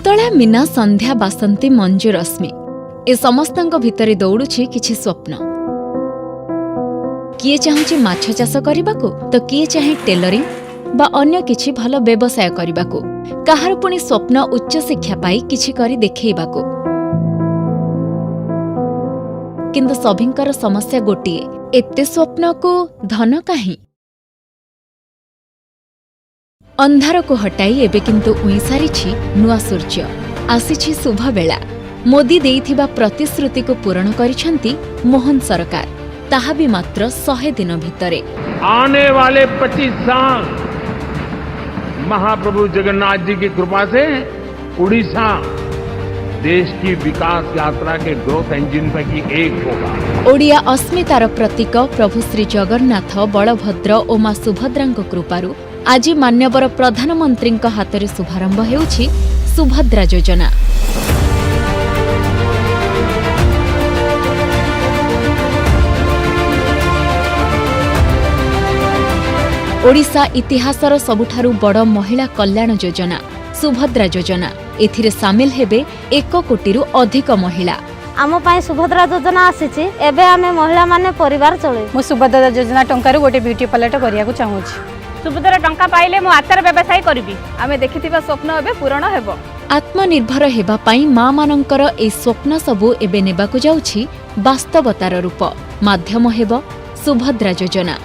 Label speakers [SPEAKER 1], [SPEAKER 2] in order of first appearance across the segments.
[SPEAKER 1] कुंतला मीना संध्या बासंती मंजू रश्मि ए समस्तଙ୍କ भितरे दौड़ुछि किछि स्वप्न। किए चाहुछि माछ चाष करबाकू तो किए चाहे टेलरिंग बा अन्य किछि भल व्यवसाय करबाकू, काहार पुणी स्वप्न उच्च शिक्षा पाई किछि करी देखैबाकू। किंतु सभिंकर समस्या गोटिए, एते स्वप्न को धन काहीं? अंधार को हटाई एबे किंतु उई सारिछि नुआ सूर्य। आसिछि शुभ बेला। मोदी देइथिबा प्रतिश्रुति को पूरण करिछंती मोहन सरकार, ताहा भी मात्र 100 दिन भितरे।
[SPEAKER 2] आने वाले 25 साल महाप्रभु जगन्नाथ जी की कृपा से उड़ीसा देश की विकास यात्रा के ग्रोथ इंजन पैकी एक होगा।
[SPEAKER 1] ओडिया अस्मितार प्रतीक प्रभु श्री जगन्नाथ, बलभद्र और मां सुभद्रांक कृपारु आज मान्यवर प्रधानमंत्री हाथ में शुभारंभ हेउछि सुभद्रा योजना। ओडिशा इतिहासर सबुठारु बड़ महिला कल्याण योजना सुभद्रा योजना। एथिरे सामिल हेबे 1 कोटीरु अधिक महिला।
[SPEAKER 3] आम पाई सुभद्रा योजना आसीछि, एबे आमे महिला माने परिवार चले।
[SPEAKER 4] मो सुभद्रा योजना टंकारु गोटे ब्यूटी पार्लर करिया को चाहूछि।
[SPEAKER 5] सुभद्रा टंका पाइले मो आचार व्यवसाय करबी। आमे देखिथिबा स्वप्न एबे पूर्ण हेबो।
[SPEAKER 1] आत्मनिर्भर हेबा पाई मां मानंकर ए स्वप्न सबु एबे नेबाकु जाउछि वास्तवतार रूप। माध्यम हेबो सुभद्रा योजना।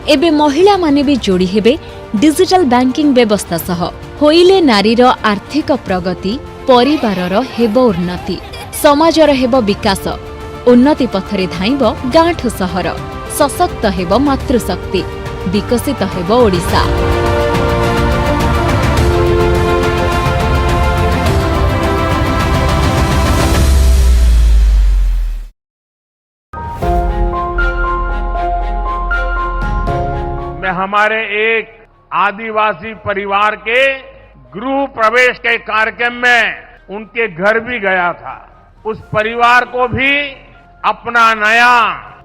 [SPEAKER 1] एबे महिला माने भी जोड़ी हेबे डिजिटल बैंकिंग व्यवस्था सह। होइले नारीर आर्थिक प्रगति, परिवारर हेबो उन्नति, समाजर हेबो विकास। उन्नति पथरे धाइबो गांठु सहर। सशक्त हेबो मातृशक्ति। विकसित हेबो ओडिशा।
[SPEAKER 2] मैं हमारे एक आदिवासी परिवार के गृह प्रवेश के कार्यक्रम में उनके घर भी गया था। उस परिवार को भी अपना नया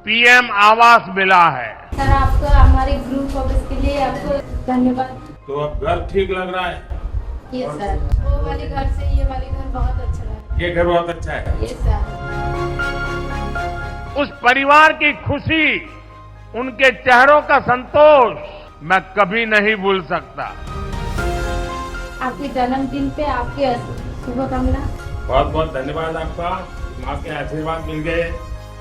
[SPEAKER 2] पीएम आवास मिला है।
[SPEAKER 3] सर, आपको हमारे गृह प्रवेश के लिए आपको धन्यवाद।
[SPEAKER 2] तो अब घर ठीक लग रहा है?
[SPEAKER 3] ये सर, वो वाले घर से ये वाले घर बहुत अच्छा लगा।
[SPEAKER 2] ये घर बहुत अच्छा है।
[SPEAKER 3] ये सर,
[SPEAKER 2] उस परिवार की खुशी, उनके चेहरों का संतोष मैं कभी नहीं भूल सकता।
[SPEAKER 3] आपके जन्मदिन पे आपकी शुभकामना।
[SPEAKER 2] बहुत बहुत धन्यवाद आपका। माँ के आशीर्वाद मिल गए।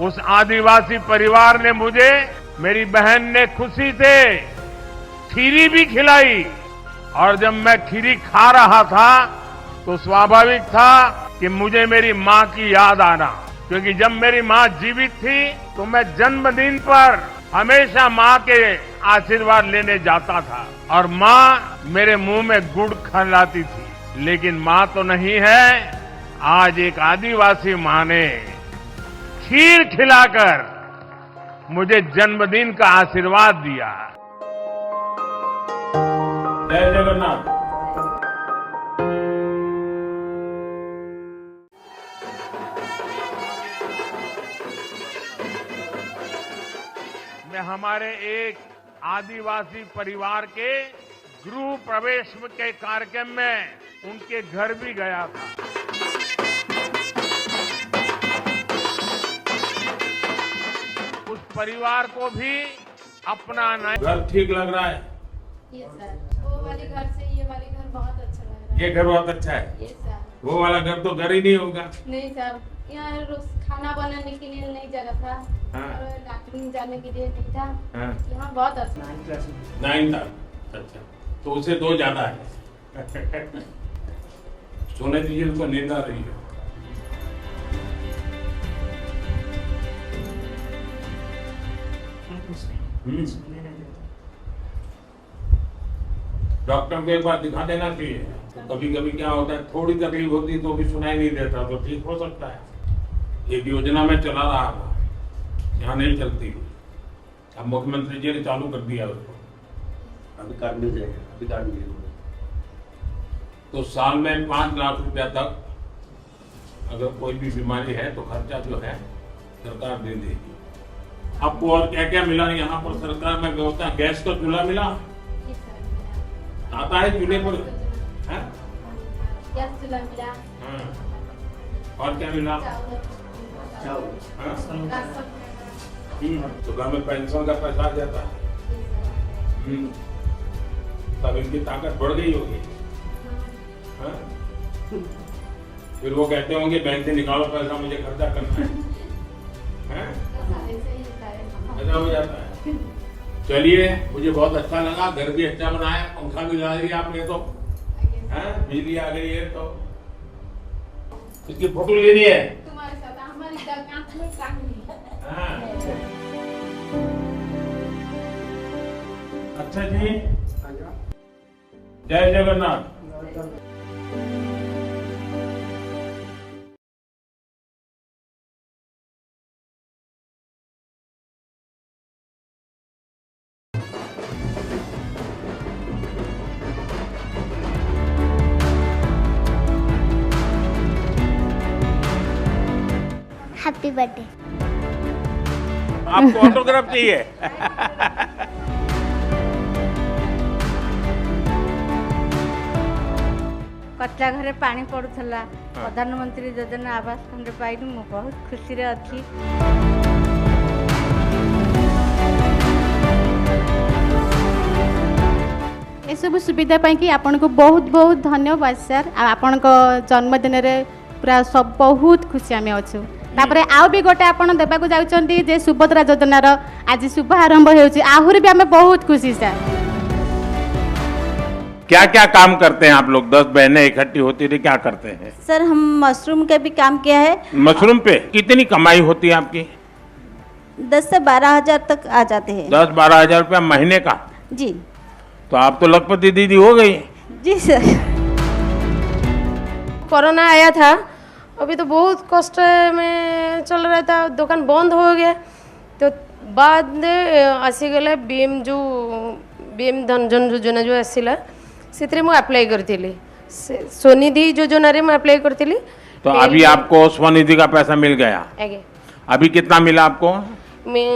[SPEAKER 2] उस आदिवासी परिवार ने मुझे, मेरी बहन ने खुशी से खीरी भी खिलाई। और जब मैं खीरी खा रहा था तो स्वाभाविक था कि मुझे मेरी माँ की याद आना, क्योंकि जब मेरी माँ जीवित थी तो मैं जन्मदिन पर हमेशा माँ के आशीर्वाद लेने जाता था और माँ मेरे मुंह में गुड़ खिलाती थी। लेकिन माँ तो नहीं है। आज एक आदिवासी माँ ने खीर खिलाकर मुझे जन्मदिन का आशीर्वाद दिया। जय जगन्नाथ। मैं हमारे एक आदिवासी परिवार के गृह प्रवेश के कार्यक्रम में उनके घर भी गया था। उस परिवार को भी अपना नया घर ठीक लग रहा है।
[SPEAKER 3] ये सर, वो वाले घर से ये वाले घर बहुत अच्छा लग रहा है।
[SPEAKER 2] ये घर बहुत अच्छा है।
[SPEAKER 3] ये सर,
[SPEAKER 2] वो वाला घर तो घर ही नहीं होगा।
[SPEAKER 3] नहीं सर, यहाँ रोज खाना बनाने के लिए नहीं जगह था।
[SPEAKER 2] हाँ।
[SPEAKER 3] और लैट्रिन जाने के लिए नहीं था।
[SPEAKER 2] हाँ।
[SPEAKER 3] यहाँ बहुत अच्छा।
[SPEAKER 2] 9 था। अच्छा, तो उसे 2 ज्यादा है। सोने दीजिए, उसको नींद आ रही है। डॉक्टर को एक बार दिखा देना चाहिए। तो कभी कभी क्या होता है, थोड़ी तकलीफ होती तो भी सुनाई नहीं देता, तो ठीक हो सकता है। एक योजना में चला रहा था, यहाँ नहीं चलती। अब मुख्यमंत्री जी ने चालू कर दिया उसको।
[SPEAKER 6] अभी कार्ड मिल जाएगा। अभी कार्ड मिल जाएगा।
[SPEAKER 2] तो साल में 5 लाख रुपया तक अगर कोई भी बीमारी है तो खर्चा जो है सरकार दे देगी। आपको और क्या क्या मिला यहाँ पर सरकार में व्यवस्था? गैस का चूल्हा मिला, आता है चूल्हे पर है? हाँ। और क्या मिला? हाँ? तो घर में पेंशन का पैसा आ जाता है। तब इनकी ताकत बढ़ गई होगी। हाँ? फिर वो कहते होंगे बैंक से निकालो पैसा, मुझे खर्चा करना है। हैं? ऐसा हो जाता है। चलिए, मुझे बहुत अच्छा लगा, घर भी अच्छा बनाया, पंखा भी लगा दिया आपने तो, हैं? बिजली आ गई है तो। इसकी फोटो लेनी है। हाँ। अच्छा जी, जय जगन्नाथ।
[SPEAKER 7] Happy birthday.
[SPEAKER 2] आपको ऑटोग्राफ चाहिए?
[SPEAKER 3] कच्चा घरे पानी पड़ुला, प्रधानमंत्री योजना आवास खंड पाइली, मु बहुत खुशी रे अच्छी।
[SPEAKER 4] ये सब सुविधा पाई कि आपन को बहुत बहुत धन्यवाद सर। आपण को जन्मदिन रे पूरा सब बहुत खुशी आमे अछु। तापरे आउ भी गोटे आपण देबा को जाउचंती जे सुभद्रा योजना रो आज शुभ आरंभ हेउची, आहुरी भी हमें बहुत खुशी सर।
[SPEAKER 2] क्या क्या काम करते हैं आप लोग? 10 बहनें इकट्ठी होती थी, क्या करते हैं?
[SPEAKER 3] सर हम मशरूम का भी काम किया है।
[SPEAKER 2] मशरूम पे कितनी कमाई होती है आपकी?
[SPEAKER 3] 10 से 12 हजार तक आ जाते हैं।
[SPEAKER 2] 10-12 हजार रुपया महीने का?
[SPEAKER 3] जी
[SPEAKER 2] तो आप तो लखपति दीदी हो गई।
[SPEAKER 3] जी सर।
[SPEAKER 8] कोरोना आया था, अभी तो बहुत कष्ट में चल रहा था, दुकान बंद हो गया। तो बाद में आसीगला बीएम जो बीएम धनजन योजना जो आसिला से मैं अप्लाई करती, स्वनिधि योजना रे मैं अप्लाई करती।
[SPEAKER 2] तो अभी आपको स्वनिधि का पैसा मिल गया?
[SPEAKER 8] आगे
[SPEAKER 2] अभी कितना मिला आपको?
[SPEAKER 8] मैं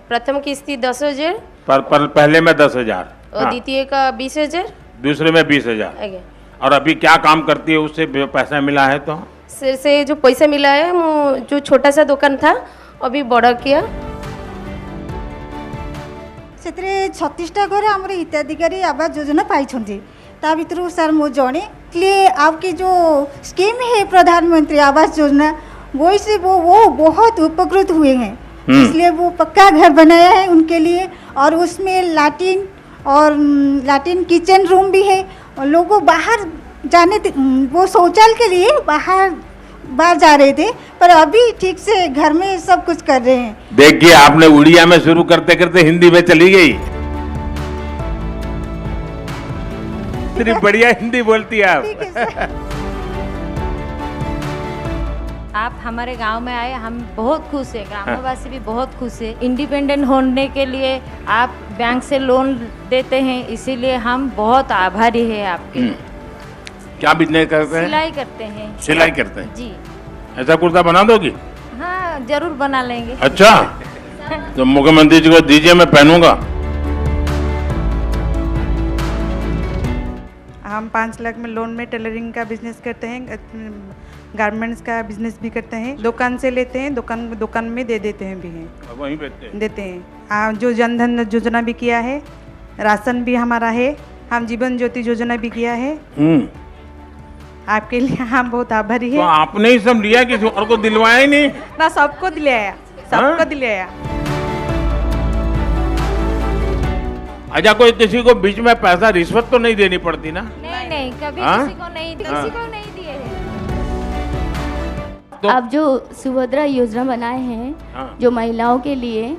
[SPEAKER 8] प्रथम किस्ती 10,000,
[SPEAKER 2] पर पहले में 10,000
[SPEAKER 8] और द्वितीय का 20,000,
[SPEAKER 2] दूसरे में 20,000।
[SPEAKER 8] आगे
[SPEAKER 2] और अभी क्या काम करती है उससे पैसा मिला है? तो
[SPEAKER 8] सिर से जो पैसा मिला है, वो जो छोटा सा दुकान था अभी बड़ा किया।
[SPEAKER 9] से 36टा घर आम हिताधिकारी आवास योजना पाई ता भर सर मो जड़े इसलिए आपकी जो स्कीम है प्रधानमंत्री आवास योजना वो से वो बहुत उपकृत हुए हैं। इसलिए वो पक्का घर बनाया है उनके लिए, और उसमें लैट्रिन किचन रूम भी है। और लोगों बाहर जाने वो शौचालय के लिए बाहर जा रहे थे, पर अभी ठीक से घर में सब कुछ कर रहे हैं।
[SPEAKER 2] देखिए, आपने उड़िया में शुरू करते करते हिंदी में चली गई। इतनी बढ़िया हिंदी बोलती है आप।
[SPEAKER 3] आप हमारे गांव में आए, हम बहुत खुश हैं, ग्रामवासी भी बहुत खुश है। इंडिपेंडेंट होने के लिए आप बैंक से लोन देते हैं, इसीलिए हम बहुत आभारी हैं आपके।
[SPEAKER 2] क्या बिजनेस करते हैं?
[SPEAKER 3] सिलाई करते हैं।
[SPEAKER 2] सिलाई करते हैं
[SPEAKER 3] जी।
[SPEAKER 2] ऐसा कुर्ता बना दोगी?
[SPEAKER 3] हाँ जरूर बना लेंगे।
[SPEAKER 2] अच्छा, तो मुख्यमंत्री जी को दीजिए, मैं पहनूंगा।
[SPEAKER 10] हम 5 लाख में लोन में टेलरिंग का बिजनेस करते हैं, गारमेंट्स का बिजनेस भी करते हैं। दुकान से लेते हैं, दुकान में दे देते हैं भी हैं,
[SPEAKER 2] वहीं देते
[SPEAKER 10] हैं। जो जनधन योजना भी किया है, राशन भी हमारा है, हम जीवन ज्योति योजना भी किया है। आपके लिए हम बहुत आभारी हैं।
[SPEAKER 2] तो आपने ही सब लिया, किसी और को दिलवाया ही नहीं
[SPEAKER 10] ना? सबको दिलाया, सबको दिलाया।
[SPEAKER 2] अच्छा, कोई किसी को बीच में पैसा रिश्वत तो नहीं देनी पड़ती ना?
[SPEAKER 3] नहीं कभी किसी को नहीं दिए हैं।
[SPEAKER 2] तो
[SPEAKER 7] अब जो सुभद्रा योजना बनाए हैं जो महिलाओं के लिए,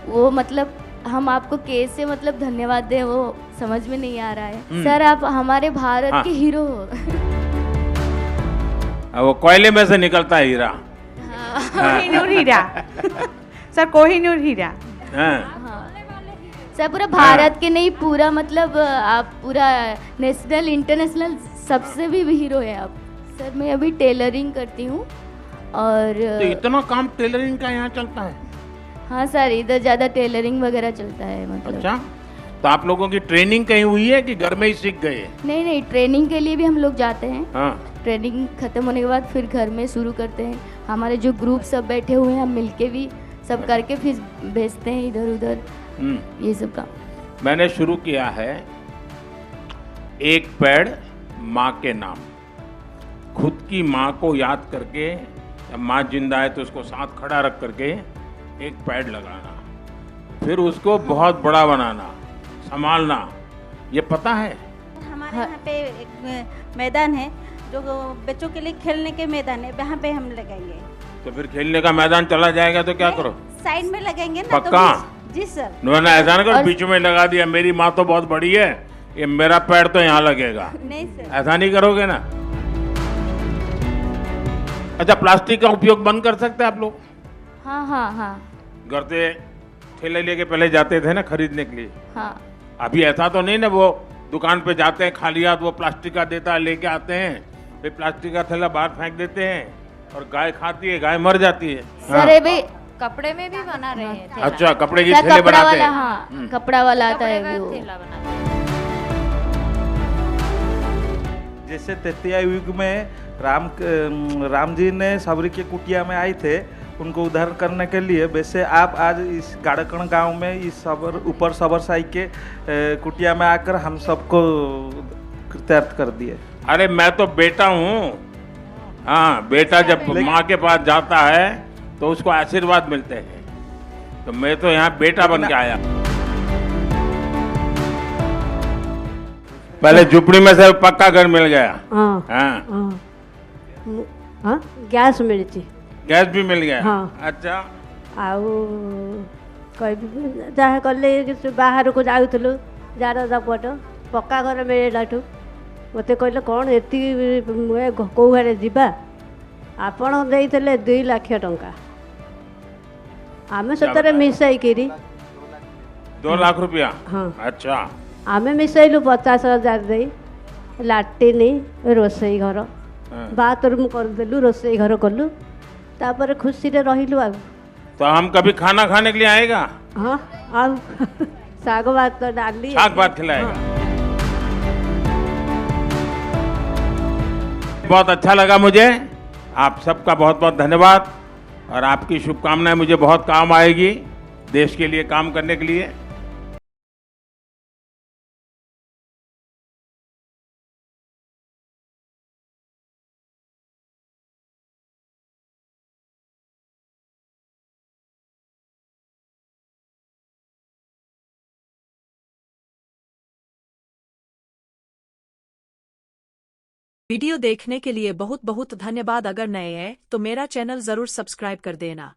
[SPEAKER 7] वो मतलब हम आपको कैसे मतलब धन्यवाद दें वो समझ में नहीं आ रहा है। सर आप हमारे भारत के हीरो हो।
[SPEAKER 2] वो कोयले में से निकलता है हीरा।
[SPEAKER 10] कोहिनूर हीरा सर, कोहिनूर हीरा।
[SPEAKER 7] सर पूरा भारत के नहीं, पूरा मतलब आप पूरा नेशनल इंटरनेशनल सबसे भी हीरो है आप। सर मैं अभी टेलरिंग करती हूँ और
[SPEAKER 2] तो इतना काम टेलरिंग का यहाँ चलता है?
[SPEAKER 7] हाँ सर, इधर ज़्यादा टेलरिंग वगैरह चलता है मतलब।
[SPEAKER 2] अच्छा, तो आप लोगों की ट्रेनिंग कहीं हुई है कि घर में ही सीख गए?
[SPEAKER 7] नहीं नहीं, ट्रेनिंग के लिए भी हम लोग जाते हैं।
[SPEAKER 2] हाँ।
[SPEAKER 7] ट्रेनिंग खत्म होने के बाद फिर घर में शुरू करते हैं। हमारे जो ग्रुप सब बैठे हुए हैं, हम मिलके भी सब करके फिर भेजते हैं इधर उधर ये सब काम।
[SPEAKER 2] मैंने शुरू किया है एक पेड़ माँ के नाम। खुद की माँ को याद करके, जब माँ जिंदा है तो उसको साथ खड़ा रख करके एक पेड़ लगाना, फिर उसको बहुत बड़ा बनाना, संभालना, ये पता है।
[SPEAKER 11] हमारे यहाँ पे एक मैदान है जो बच्चों के लिए खेलने के मैदान है, वहाँ पे हम लगाएंगे।
[SPEAKER 2] तो फिर खेलने का मैदान चला जाएगा तो क्या करो?
[SPEAKER 11] साइड में लगाएंगे ना।
[SPEAKER 2] पक्का?
[SPEAKER 11] जी सर।
[SPEAKER 2] मैंने ऐसा ना करो बीच में लगा दिया, मेरी माँ तो बहुत बड़ी है, ये मेरा पेड़ तो यहाँ लगेगा।
[SPEAKER 11] नहीं सर,
[SPEAKER 2] ऐसा नहीं करोगे ना? अच्छा, प्लास्टिक का उपयोग बंद कर सकते हैं आप लोग?
[SPEAKER 7] हाँ हाँ हाँ
[SPEAKER 2] घर से ठेले लेके पहले जाते थे ना खरीदने के लिए।
[SPEAKER 7] हाँ।
[SPEAKER 2] अभी ऐसा तो नहीं ना, वो दुकान पे जाते हैं खाली हाथ, वो प्लास्टिक का देता है, लेके आते हैं, फिर प्लास्टिक का थैला बाहर फेंक देते हैं और गाय खाती है, गाय मर जाती है।
[SPEAKER 7] सर ये भी
[SPEAKER 3] कपड़े में भी बना रहे हैं थैला।
[SPEAKER 2] अच्छा, कपड़े की
[SPEAKER 7] क्या
[SPEAKER 2] थैले
[SPEAKER 7] कपड़ा
[SPEAKER 2] बनाते
[SPEAKER 7] वाला?
[SPEAKER 2] हैं।
[SPEAKER 7] हाँ, कपड़ा वाला आता
[SPEAKER 3] कपड़े
[SPEAKER 7] है
[SPEAKER 3] का
[SPEAKER 7] वो।
[SPEAKER 3] थैला बनाते हैं।
[SPEAKER 12] जैसे तृतीया युग में राम जी ने सबरी के कुटिया में आए थे, उनको उद्धार करने के लिए। वैसे आप आज इस गाड़कण गांव में इस ऊपर सबर साई के कुटिया में आकर हम सबको कृतार्थ कर दिए।
[SPEAKER 2] अरे मैं तो बेटा हूँ। हाँ, बेटा जब माँ के पास जाता है तो उसको आशीर्वाद मिलते हैं, तो मैं तो यहाँ बेटा बन के आया। पहले झुपड़ी में से पक्का घर मिल गया।
[SPEAKER 13] हाँ
[SPEAKER 2] हाँ।
[SPEAKER 13] हाँ, गैस मिलती।
[SPEAKER 2] गैस भी मिल गया।
[SPEAKER 13] हाँ।
[SPEAKER 2] अच्छा।
[SPEAKER 13] आउ जहाँ कले बाहर को जाऊलु जार दपट पक्का घर मिललाठू मत कहले कौन एति कौ घरे जीवा आपण देते 2 लाख टंका आम सतरे मिसाइकी
[SPEAKER 2] 2 लाख रुपया।
[SPEAKER 13] हाँ।
[SPEAKER 2] अच्छा।
[SPEAKER 13] आम मिसाइलु 50,000 दे लाट्रिन रोसई घर बाथरूम करदेलु रोसई घर कलु तापर खुशी रे रहिलु। आ
[SPEAKER 2] तो हम कभी खाना खाने के लिए आएगा?
[SPEAKER 13] हाँ, आ साग भात डाली
[SPEAKER 2] साग भात खिलाएगा। बहुत अच्छा लगा मुझे। आप सबका बहुत बहुत धन्यवाद और आपकी शुभकामनाएं मुझे बहुत काम आएगी देश के लिए काम करने के लिए।
[SPEAKER 14] वीडियो देखने के लिए बहुत बहुत धन्यवाद। अगर नए हैं तो मेरा चैनल जरूर सब्सक्राइब कर देना।